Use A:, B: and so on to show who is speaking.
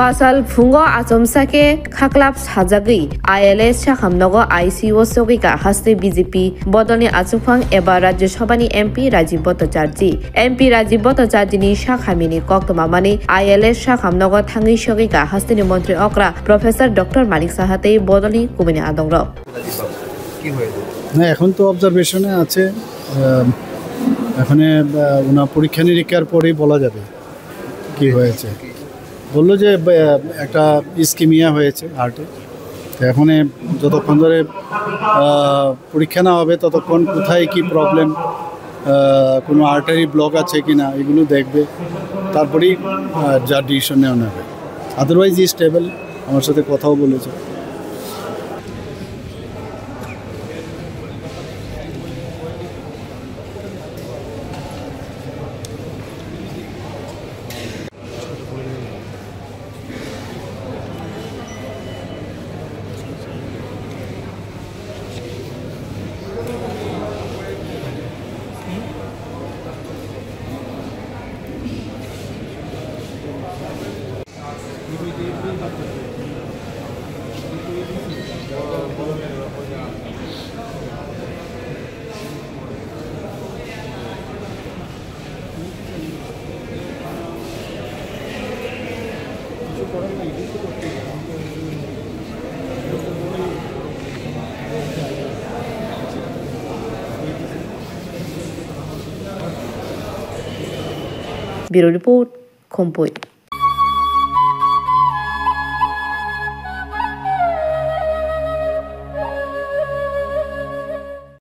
A: Fasal Fungo Atomsake Kaklap Sajagi ILS Shahamnogo ICO Sogika Haste BJP Bodoni Atsufang Eba Rajya Sabhani MP Rajiv Bhattacharjee MP Rajiv Bhattacharjee Shakhamini Koktomamani ILS Shahamnogo Thangi Sogika Hastini Montri Okra Professor Dr. Malik Sahate Bodoni Kubini Adongro
B: না এখন তো অবজারভেশনে আছে এখানে ওনা পরীক্ষা নিরীক্ষার পরেই বলা যাবে কি হয়েছে বললো যে একটা ইস্কিমিয়া হয়েছে হার্টে এখন যতক্ষণ ধরে পরীক্ষা না হবে ততক্ষণ কোথায় কি প্রবলেম কোনো আর্টারি ব্লক আছে কিনা এগুলো দেখবে তারপরেই যা ডিসিশন নেওয়া হবে আদারওয়াইজ ই স্টেবল আমার সাথে কথাও বলেছে
A: Bureau Report, Khompoi.